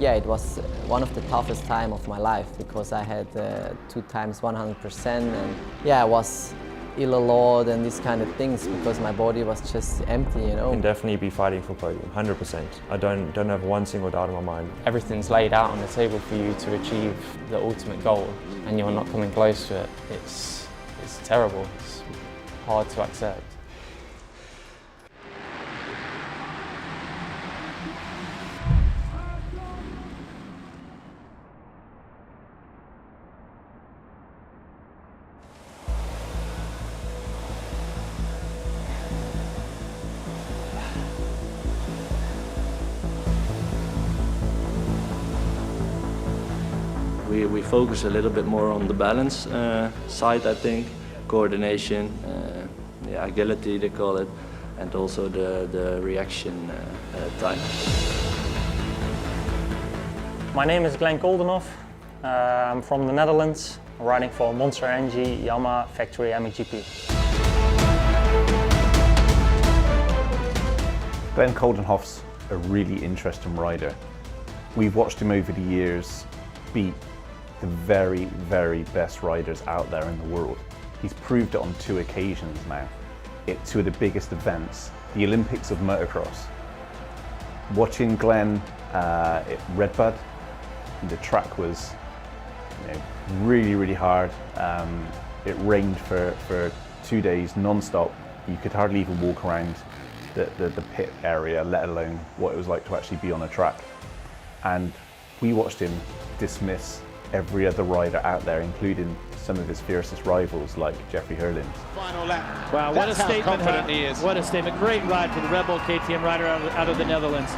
Yeah, it was one of the toughest time of my life because I had 2 times 100%, and yeah, I was ill a lot and these kind of things because my body was just empty, you know. I can definitely be fighting for podium, 100%. I don't have one single doubt in my mind. Everything's laid out on the table for you to achieve the ultimate goal, and you're not coming close to it. It's terrible. It's hard to accept. We focus a little bit more on the balance side, I think, coordination, yeah, agility they call it, and also the reaction time. My name is Glenn Koldenhoff. I'm from the Netherlands. I'm riding for Monster Energy Yamaha Factory MXGP. Glenn Koldenhoff's a really interesting rider. We've watched him over the years beat the very, very best riders out there in the world. He's proved it on 2 occasions now. It's 2 of the biggest events, the Olympics of motocross. Watching Glenn at Redbud, the track was really, really hard. It rained for 2 days non-stop. You could hardly even walk around the pit area, let alone what it was like to actually be on a track. And we watched him dismiss every other rider out there, including some of his fiercest rivals like Jeffrey Herlings. Final lap. Wow, what a statement! Confident he is. What a statement! Great ride for the Red Bull KTM rider out of the Netherlands.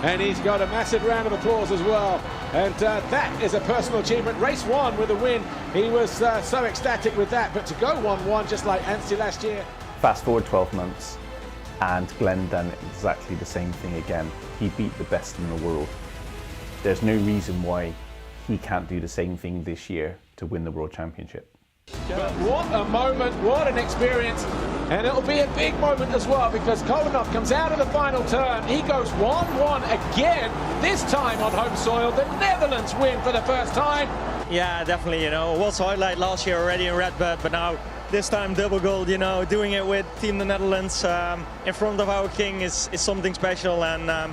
And he's got a massive round of applause as well. And that is a personal achievement. Race 1 with a win. He was so ecstatic with that. But to go 1-1 just like Anstey last year. Fast forward 12 months, and Glenn done exactly the same thing again. He beat the best in the world. There's no reason why he can't do the same thing this year to win the World Championship. But what a moment, what an experience. And it'll be a big moment as well because Koldenhoff comes out of the final turn. He goes 1-1 again, this time on home soil. The Netherlands win for the first time. Yeah, definitely, you know, it was a highlight last year already in Redbud, but now this time double gold, you know, doing it with Team the Netherlands in front of our king is something special. And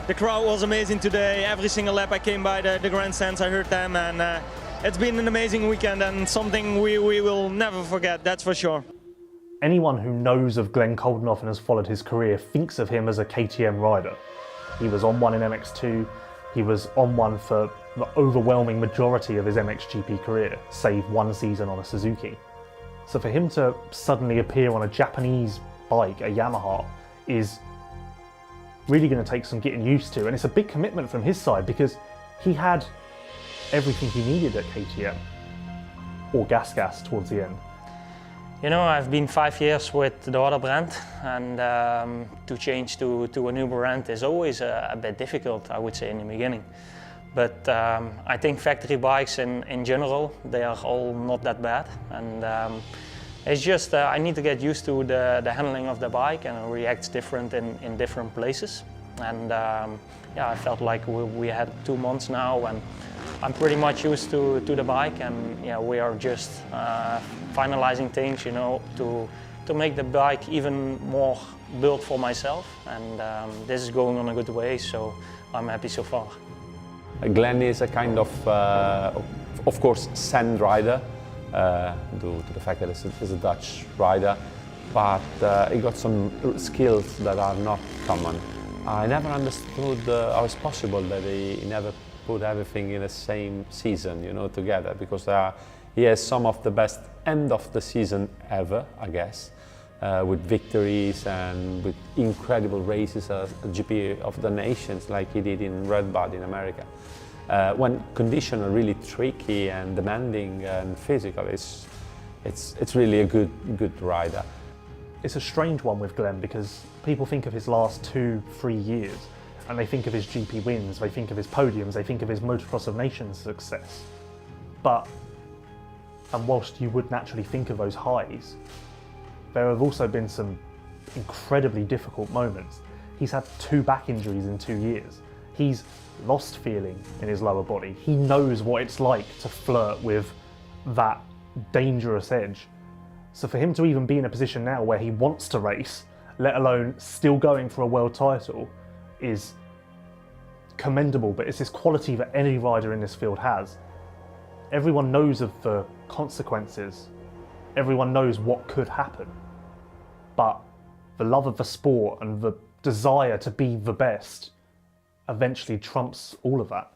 the crowd was amazing today. Every single lap I came by the grandstands, I heard them, and it's been an amazing weekend and something we will never forget, that's for sure. Anyone who knows of Glenn Koldenhoff and has followed his career thinks of him as a KTM rider. He was on one in MX2, he was on one for the overwhelming majority of his MXGP career, save 1 season on a Suzuki. So for him to suddenly appear on a Japanese bike, a Yamaha, is really going to take some getting used to, and it's a big commitment from his side because he had everything he needed at KTM, or Gas towards the end. You know, I've been 5 years with the other brand, and to change to a new brand is always a bit difficult, I would say, in the beginning. But I think factory bikes in general, they are all not that bad, and it's just I need to get used to the handling of the bike, and it reacts different in different places. And yeah, I felt like we had 2 months now, and I'm pretty much used to the bike, and yeah, we are just finalizing things, you know, to make the bike even more built for myself. And this is going on a good way, so I'm happy so far. Glenn is a kind of course, sand rider, due to the fact that he's a Dutch rider, but he got some skills that are not common. I never understood how it's possible that he never put everything in the same season, you know, together, because he has some of the best end of the season ever, I guess, with victories and with incredible races at GP of the Nations like he did in Redbud in America. When conditions are really tricky and demanding and physical, it's really a good rider. It's a strange one with Glenn because people think of his last 2-3 years and they think of his GP wins, they think of his podiums, they think of his Motocross of Nations success. And whilst you would naturally think of those highs, there have also been some incredibly difficult moments. He's had 2 back injuries in 2 years. He's lost feeling in his lower body. He knows what it's like to flirt with that dangerous edge. So for him to even be in a position now where he wants to race, let alone still going for a world title, is commendable, but it's this quality that any rider in this field has. Everyone knows of the consequences. Everyone knows what could happen. But the love of the sport and the desire to be the best eventually trumps all of that.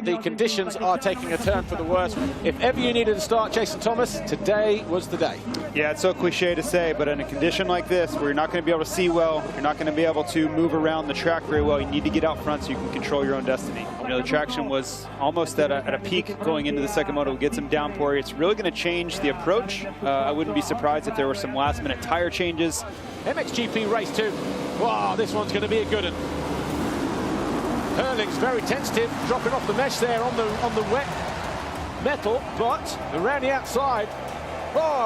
The conditions are taking a turn for the worse. If ever you needed to start, Jason Thomas, today was the day. Yeah, it's so cliche to say, but in a condition like this, where you're not going to be able to see well, you're not going to be able to move around the track very well, you need to get out front so you can control your own destiny. You know, the traction was almost at a peak going into the second moto. Get some downpour. It's really going to change the approach. I wouldn't be surprised if there were some last-minute tire changes. MXGP race 2. Wow, this one's going to be a good one. Hurling's very tentative, dropping off the mesh there on the wet metal, but around the outside,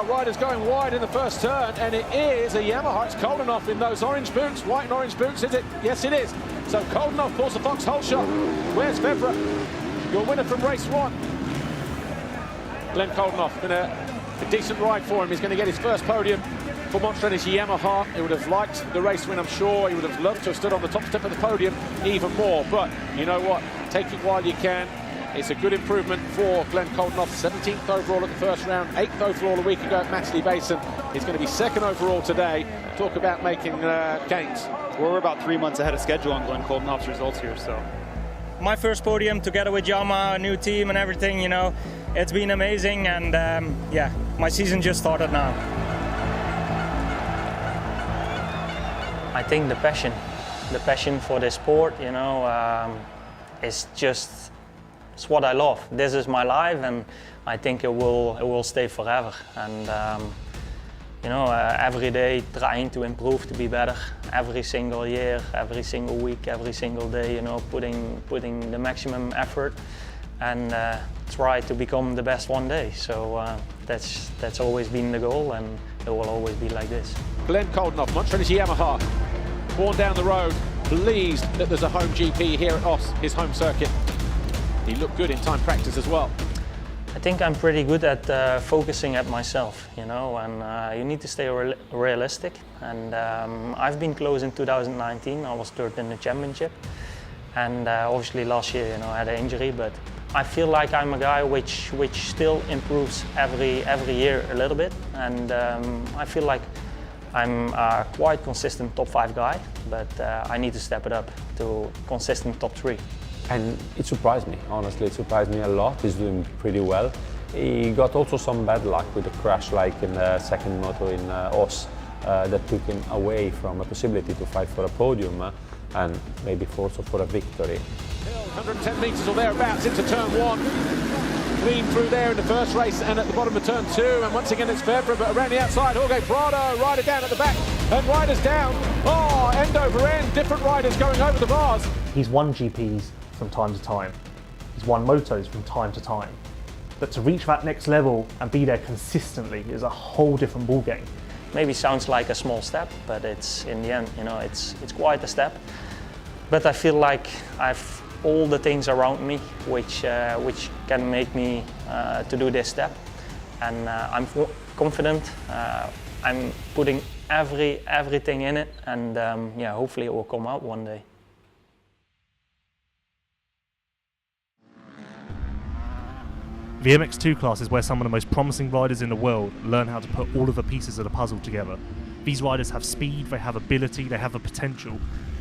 rider's going wide in the first turn, and it is a Yamaha. It's cold enough in those orange boots, white and orange boots, is it? Yes, it is. So cold enough pulls the Fox hole shot. Where's Febvre? Your winner from race 1. Glenn Koldenoff, been a decent ride for him. He's going to get his first podium for Monster Energy Yamaha. He would have liked the race win, I'm sure. He would have loved to have stood on the top step of the podium even more. But you know what? Take it while you can. It's a good improvement for Glenn Koldenoff. 17th overall at the first round, 8th overall a week ago at Matchley Basin. He's going to be 2nd overall today. Talk about making gains. We're about 3 months ahead of schedule on Glenn Koldenoff's results here, so. My first podium together with Yamaha, a new team and everything, you know, it's been amazing, and yeah, my season just started now. I think the passion for the sport, you know, it's what I love. This is my life, and I think it will stay forever. And you know, every day trying to improve, to be better. Every single year, every single week, every single day, you know, putting the maximum effort, and try to become the best one day. So that's always been the goal, and it will always be like this. Glenn Koldenoff, Monster Energy Yamaha, born down the road, pleased that there's a home GP here at Os, his home circuit. He looked good in time practice as well. I think I'm pretty good at focusing at myself, you know, and you need to stay realistic. And I've been close in 2019. I was third in the championship, and obviously last year, you know, I had an injury. But I feel like I'm a guy which still improves every year a little bit, and I feel like I'm a quite consistent top 5 guy, but I need to step it up to consistent top 3. And it surprised me, honestly, it surprised me a lot. He's doing pretty well. He got also some bad luck with a crash like in the second moto in Os that took him away from a possibility to fight for a podium and maybe also for a victory. 110 metres or thereabouts into turn 1. Clean through there in the first race and at the bottom of turn 2, and once again it's Febvre, but around the outside, Jorge Prado, rider down at the back, and riders down. Oh, end over end, different riders going over the bars. He's won GPs from time to time. He's won motos from time to time. But to reach that next level and be there consistently is a whole different ballgame. Maybe sounds like a small step, but it's in the end, you know, it's quite a step. But I feel like I've all the things around me which can make me to do this step, and I'm confident. I'm putting everything in it, and yeah, hopefully it will come out one day. The MX2 class is where some of the most promising riders in the world learn how to put all of the pieces of the puzzle together. These riders have speed, they have ability, they have the potential,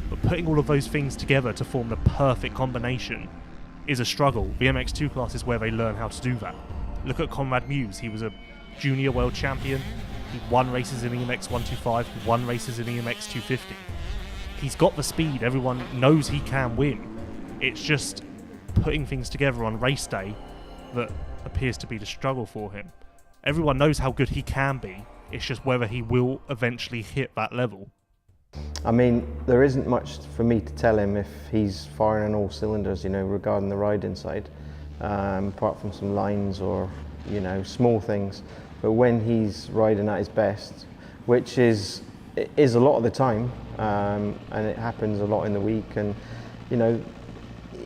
but putting all of those things together to form the perfect combination is a struggle. The MX2 class is where they learn how to do that. Look at Conrad Mewse. He was a junior world champion. He won races in EMX 125, he won races in EMX 250. He's got the speed, everyone knows he can win. It's just putting things together on race day that appears to be the struggle for him. Everyone knows how good he can be, it's just whether he will eventually hit that level. I mean, there isn't much for me to tell him if he's firing on all cylinders, you know, regarding the riding side, apart from some lines or, you know, small things. But when he's riding at his best, which is it is a lot of the time, and it happens a lot in the week. And you know,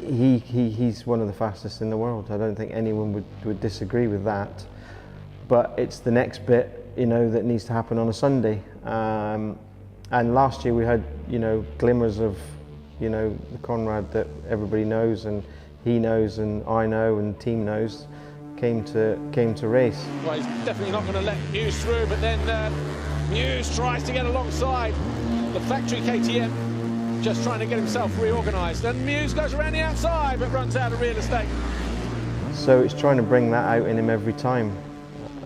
he's one of the fastest in the world. I don't think anyone would disagree with that. But it's the next bit, you know, that needs to happen on a Sunday. And last year we had, you know, glimmers of, you know, the Conrad that everybody knows and he knows and I know and the team knows came to race. Well, he's definitely not going to let Muse through, but then Muse tries to get alongside the factory KTM, just trying to get himself reorganised. And Muse goes around the outside, but runs out of real estate. So it's trying to bring that out in him every time.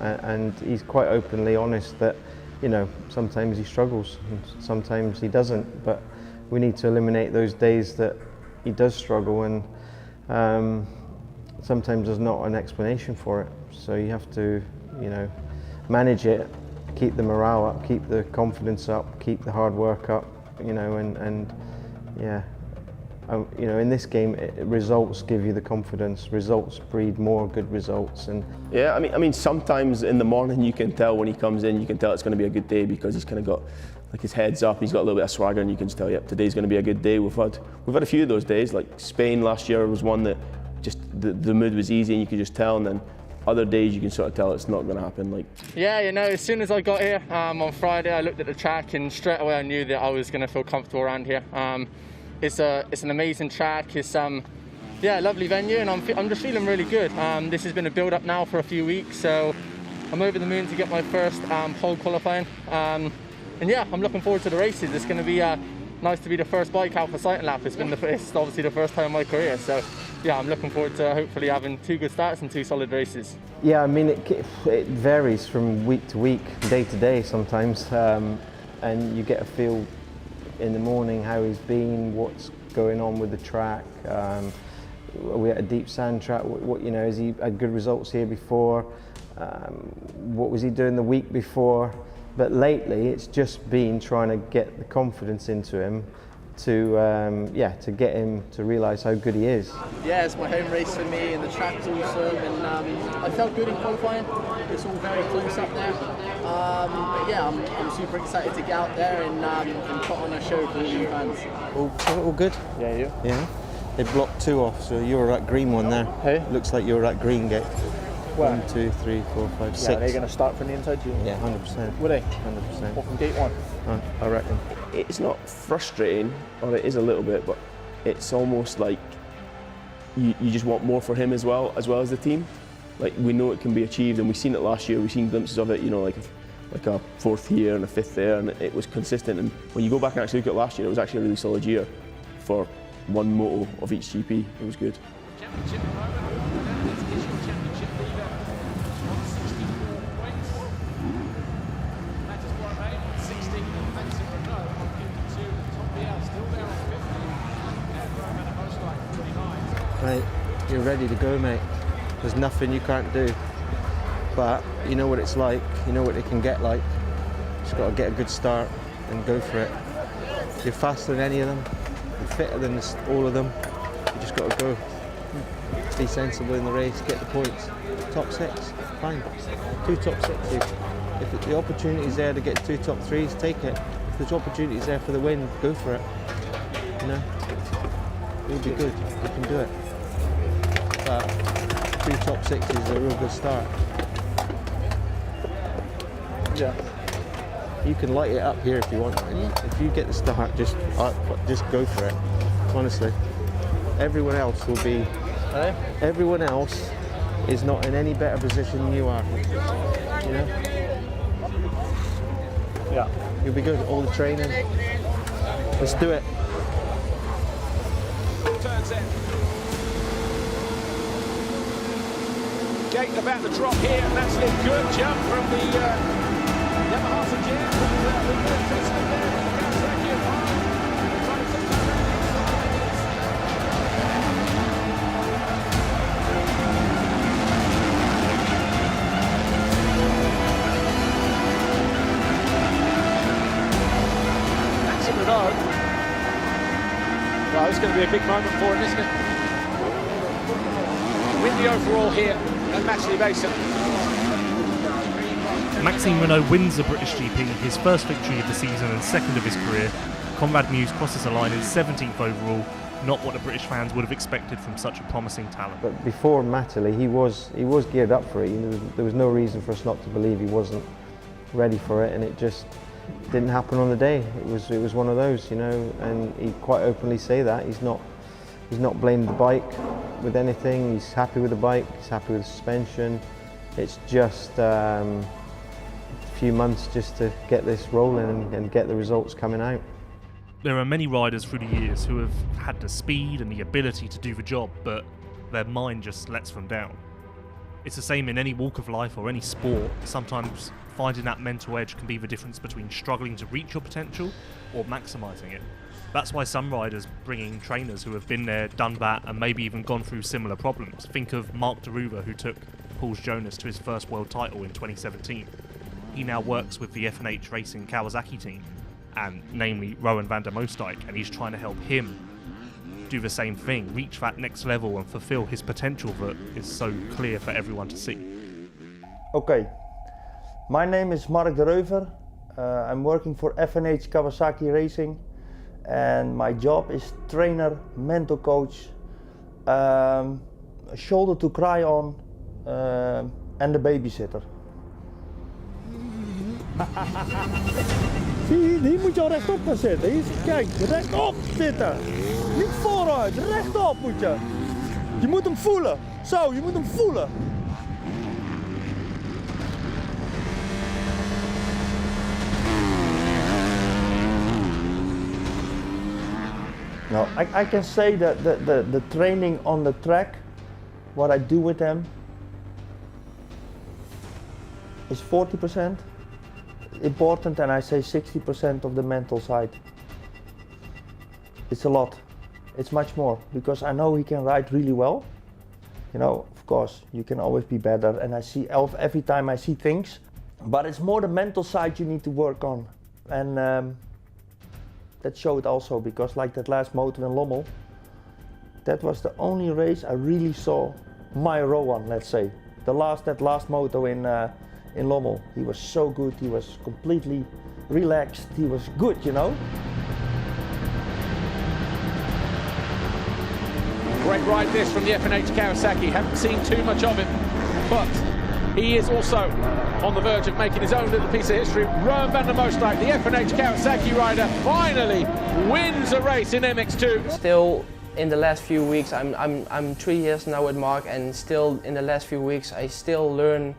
And he's quite openly honest that, you know, sometimes he struggles, and sometimes he doesn't, but we need to eliminate those days that he does struggle, and sometimes there's not an explanation for it. So you have to, you know, manage it, keep the morale up, keep the confidence up, keep the hard work up, you know, and yeah. You know, in this game, results give you the confidence. Results breed more good results. And yeah, I mean, sometimes in the morning you can tell when he comes in, you can tell it's going to be a good day because he's kind of got like his head's up. He's got a little bit of swagger, and you can just tell, yep, today's going to be a good day. We've had a few of those days. Like Spain last year was one that just the mood was easy, and you could just tell. And then other days you can sort of tell it's not going to happen. Like yeah, you know, as soon as I got here on Friday, I looked at the track, and straight away I knew that I was going to feel comfortable around here. It's an amazing track. It's yeah, lovely venue, and I'm just feeling really good. This has been a build up now for a few weeks, so I'm over the moon to get my first pole qualifying. And yeah, I'm looking forward to the races. It's going to be nice to be the first bike out for sighting lap. It's obviously the first time in my career, so yeah, I'm looking forward to hopefully having 2 good starts and 2 solid races. yeah, I mean, it varies from week to week, day to day sometimes, and you get a feel in the morning how he's been, what's going on with the track. Are we at a deep sand track? What you know, has he had good results here before? What was he doing the week before? But lately, it's just been trying to get the confidence into him to to get him to realise how good he is. Yeah, it's my home race for me, and the track's awesome, and I felt good in qualifying. It's all very close up there. But yeah, I'm super excited to get out there and put on a show for all you fans. All good? Yeah, you? Yeah. They blocked 2 off, so you were at green one there. Hey? Looks like you were at green gate. Where? 1, 2, 3, 4, 5, 6. Yeah, they're going to start from the inside too? Yeah, 100%. Would they? 100%. Or from gate 1? I reckon. it's not frustrating, or it is a little bit, but it's almost like you just want more for him as well as the team. Like, we know it can be achieved, and we've seen it last year. We've seen glimpses of it, you know, like a 4th here and a 5th there, and it was consistent. And when you go back and actually look at last year, it was actually a really solid year for one moto of each GP. It was good. Mate, you're ready to go, mate. There's nothing you can't do. But you know what it's like, you know what it can get like. Just got to get a good start and go for it. You're faster than any of them, you're fitter than all of them. You just got to go. Be sensible in the race, get the points. Top 6, fine. 2 top 6s. If the opportunity's there to get 2 top 3s, take it. If there's opportunities there for the win, go for it. You know? You'll be good, you can do it. But 2 top 6s is a real good start. Yeah. You can light it up here if you want. If you get the start, just go for it. Honestly, everyone else will be. Everyone else is not in any better position than you are. You know. Yeah. You'll be good. All the training. Let's do it. Turns in. Gate about to drop here, and that's a good jump from the Yamaha Jam. That's a Renault. Well, it's going to be a big moment for him, isn't it? Win the overall here at Matchley Basin. Maxime Renault wins the British GP, his first victory of the season and second of his career. Conrad Mewse crosses the line in 17th overall, not what the British fans would have expected from such a promising talent. But before Matterley, he was geared up for it. There was no reason for us not to believe he wasn't ready for it, and it just didn't happen on the day. It was one of those, you know, and he quite openly say that. He's not blamed the bike with anything. He's happy with the bike, he's happy with the suspension. It's just a few months just to get this rolling and get the results coming out. There are many riders through the years who have had the speed and the ability to do the job, but their mind just lets them down. It's the same in any walk of life or any sport. Sometimes finding that mental edge can be the difference between struggling to reach your potential or maximising it. That's why some riders bring in trainers who have been there, done that, and maybe even gone through similar problems. Think of Mark Deruva, who took Paul Jonas to his first world title in 2017. He now works with the F&H Racing Kawasaki team, and namely Rowan van der Moosdijk, and he's trying to help him do the same thing, reach that next level and fulfill his potential that is so clear for everyone to see. Okay, my name is Mark de Reuver. I'm working for F&H Kawasaki Racing, and my job is trainer, mental coach, a shoulder to cry on, and the babysitter. Zie, hier moet je al rechtop gaan zitten. Hier, kijk, rechtop zitten. Niet vooruit, rechtop moet je. Je moet hem voelen. Zo, je moet hem voelen. No, I can say that the training on the track, what I do with them, is 40% important, and I say 60% of the mental side. It's a lot. It's much more, because I know he can ride really well. You know, of course, you can always be better, and I see every time I see things, but it's more the mental side you need to work on. And that showed also, because like that last motor in Lommel, that was the only race I really saw my Rowan, let's say. That last moto in Lommel. He was so good, he was completely relaxed, he was good, you know. Great ride this from the F&H Kawasaki. Haven't seen too much of him, but he is also on the verge of making his own little piece of history. Rowan van der Moosdijk, the F&H Kawasaki rider, finally wins a race in MX2. Still in the last few weeks, I'm 3 years now with Mark, and still in the last few weeks I still learn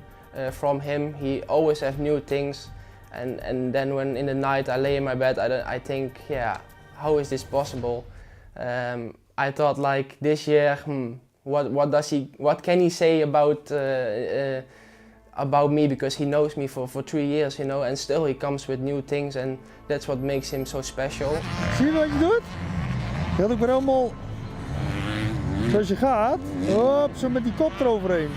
from him. He always has new things, and then when in the night I lay in my bed, I think, yeah, how is this possible? I thought, like, this year, what can he say about me, because he knows me for 3 years, you know, and still he comes with new things, and that's what makes him so special. Zie je wat je doet? Je gaat ook weer helemaal zoals je gaat. Hop, zo met die kop eroverheen.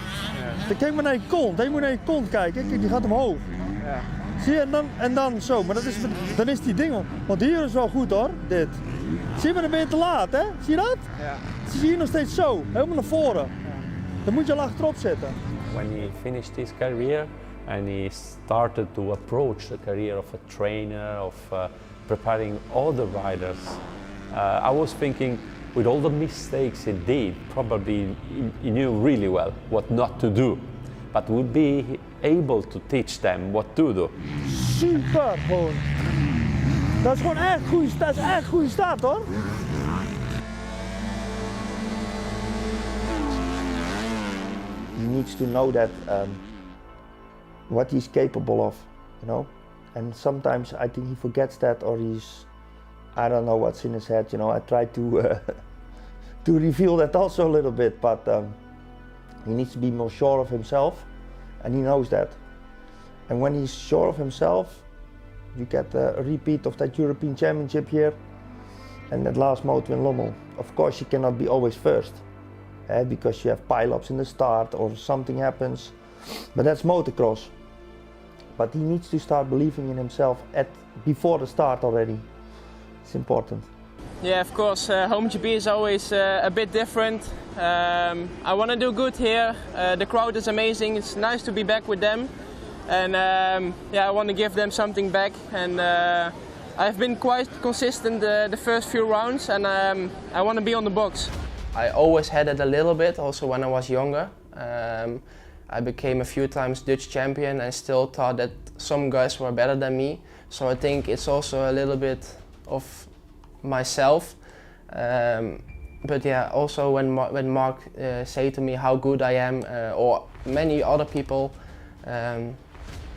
Dan kijk maar naar je kont. Je moet naar je kont kijken. Kijk, die gaat omhoog. Ja. Zie je, en dan zo. Maar dan is die ding. Want hier is wel goed hoor, dit. Zie je, maar dan ben je te laat, hè? Zie je dat? Ja. Zie je hier nog steeds zo, helemaal naar voren. Ja. Dan moet je al achterop zitten. When he finished his career and he started to approach the career of a trainer, of preparing other riders, I was thinking, with all the mistakes he did, probably he knew really well what not to do, but would be able to teach them what to do. Super gewoon. Dat is gewoon echt goede start hoor. He needs to know that what he's capable of, you know. And sometimes I think he forgets that, or I don't know what's in his head, you know. I try to to reveal that also a little bit, but he needs to be more sure of himself, and he knows that. And when he's sure of himself, you get a repeat of that European Championship here and that last moto in Lommel. Of course, you cannot be always first, because you have pile-ups in the start or something happens, but that's motocross. But he needs to start believing in himself before the start already. It's important. Yeah, of course, home GP is always a bit different. I want to do good here. The crowd is amazing. It's nice to be back with them. and yeah, I want to give them something back. And I've been quite consistent the first few rounds, and I want to be on the box. I always had it a little bit, also when I was younger. I became a few times Dutch champion and still thought that some guys were better than me. So I think it's also a little bit of myself. But yeah, also when Mark say to me how good I am, or many other people, yeah,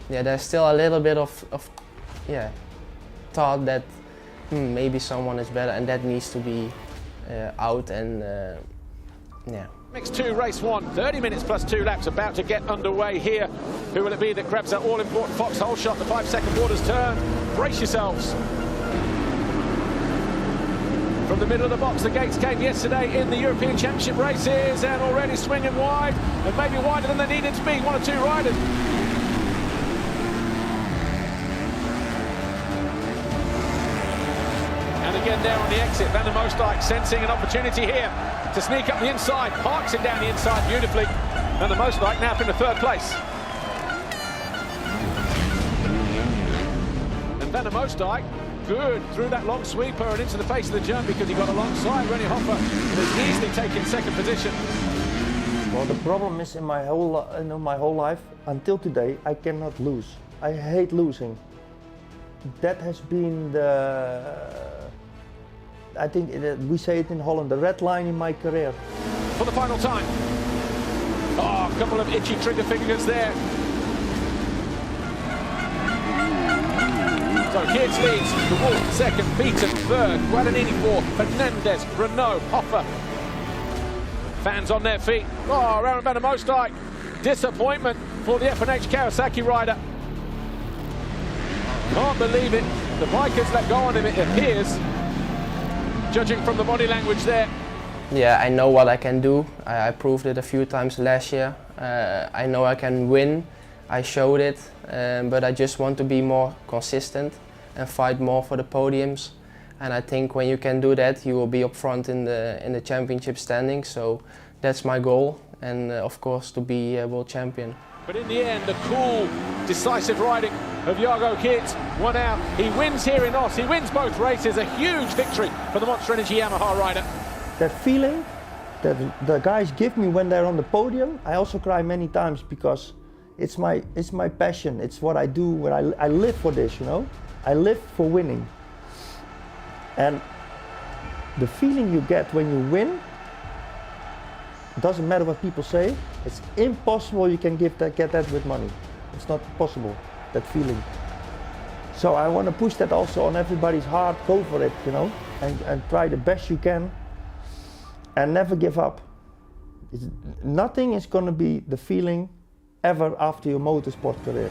there's still a little bit of thought that maybe someone is better, and that needs to be out. And yeah. MX2 race 1, 30 minutes plus 2 laps about to get underway here. Who will it be that grabs that all-important foxhole shot? The 5-second quarters turn. Brace yourselves. From the middle of the box, the gates came yesterday in the European Championship races, and already swinging wide, and maybe wider than they needed to be. 1 or 2 riders. And again there on the exit, Van der Moosdijk sensing an opportunity here to sneak up the inside, parks it down the inside beautifully. Van der Moosdijk now up into 3rd place. And Van der Moosdijk, good through that long sweeper and into the face of the jump because he got alongside Rennie Hoffer and has easily taken 2nd position. Well, the problem is in my whole life, until today, I cannot lose. I hate losing. That has been I think we say it in Holland, the red line in my career. For the final time. Oh, a couple of itchy trigger fingers there. So Geerts leads, De Wolf 2nd, Beaton 3rd, Guadagnini 4th, Fernandez, Renault, Hoffer. Fans on their feet. Oh, around Van der Moosdijk. Disappointment for the F&H Kawasaki rider. Can't believe it. The bike has let go on him, it appears. Judging from the body language there. Yeah, I know what I can do. I proved it a few times last year. I know I can win. I showed it, but I just want to be more consistent and fight more for the podiums. And I think when you can do that, you will be up front in the championship standing. So that's my goal, and of course to be a world champion. But in the end, the cool, decisive riding of Jago Geerts won out. He wins here in Os. He wins both races. A huge victory for the Monster Energy Yamaha rider. That feeling that the guys give me when they're on the podium, I also cry many times because it's my passion. It's what I do. When I live for this, you know. I live for winning. And the feeling you get when you win, doesn't matter what people say, it's impossible you can get that with money. It's not possible, that feeling. So I want to push that also on everybody's heart. Go for it, you know, and try the best you can and never give up. Nothing is going to be the feeling ever after your motorsport career.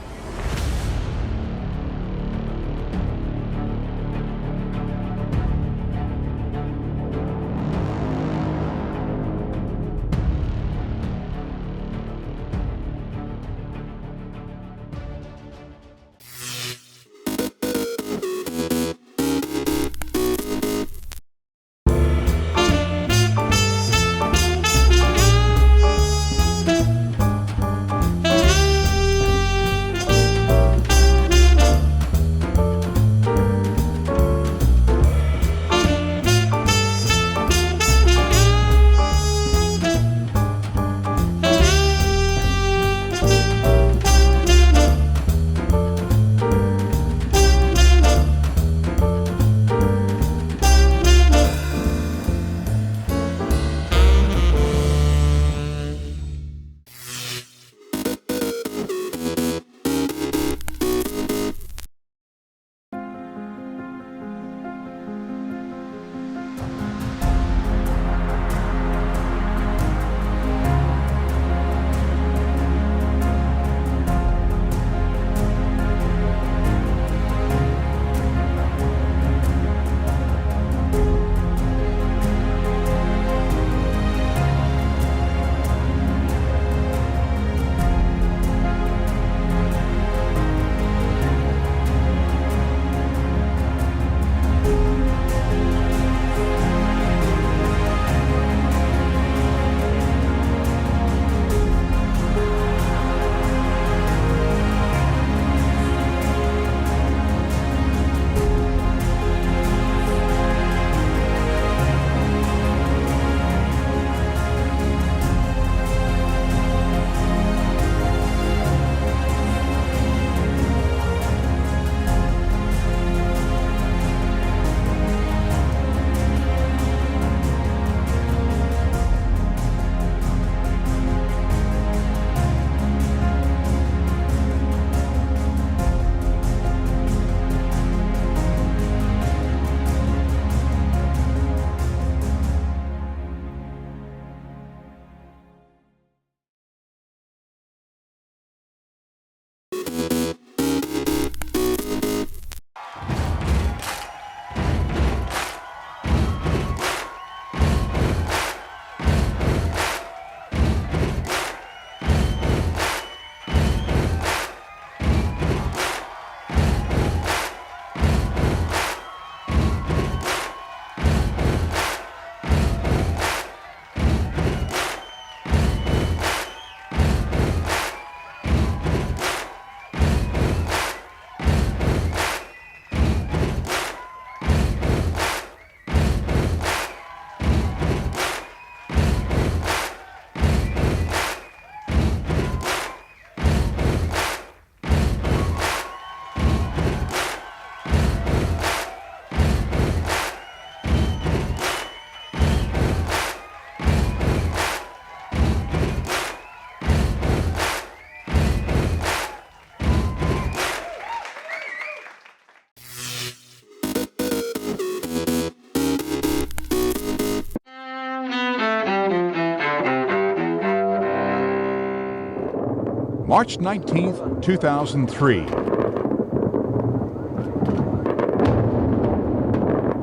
March 19th, 2003.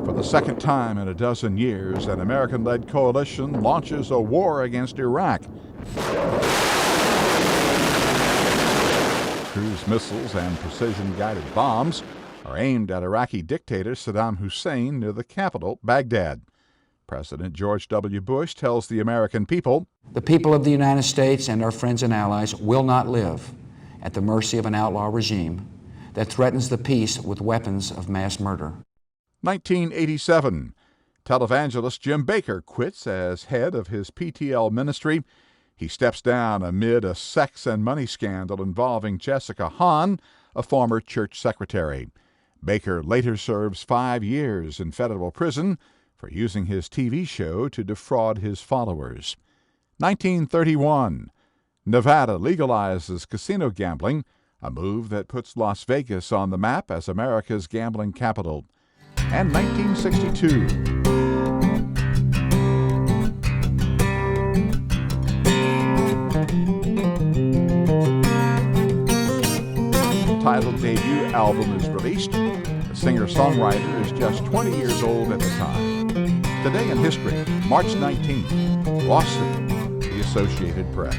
For the second time in a dozen years, an American-led coalition launches a war against Iraq. Cruise missiles and precision-guided bombs are aimed at Iraqi dictator Saddam Hussein near the capital, Baghdad. President George W. Bush tells the American people, "The people of the United States and our friends and allies will not live at the mercy of an outlaw regime that threatens the peace with weapons of mass murder." 1987. Televangelist Jim Bakker quits as head of his PTL ministry. He steps down amid a sex and money scandal involving Jessica Hahn, a former church secretary. Bakker later serves 5 years in federal prison for using his TV show to defraud his followers. 1931. Nevada legalizes casino gambling, a move that puts Las Vegas on the map as America's gambling capital. And 1962. Titled debut album is released. The singer-songwriter is just 20 years old at the time. Today in history, March 19th, Boston, the Associated Press.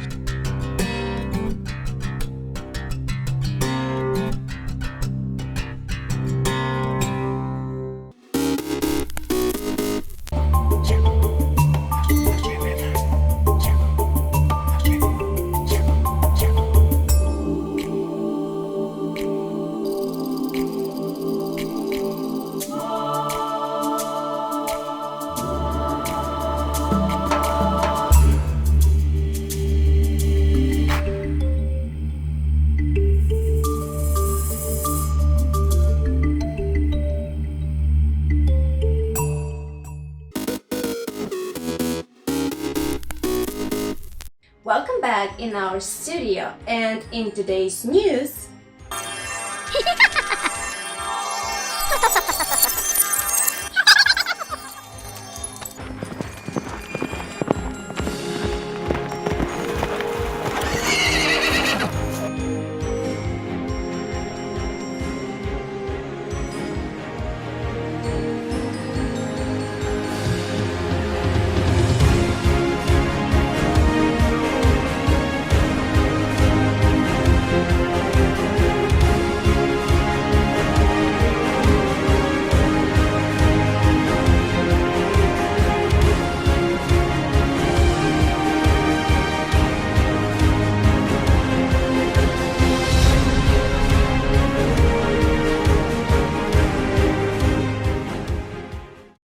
Welcome back in our studio, and in today's news,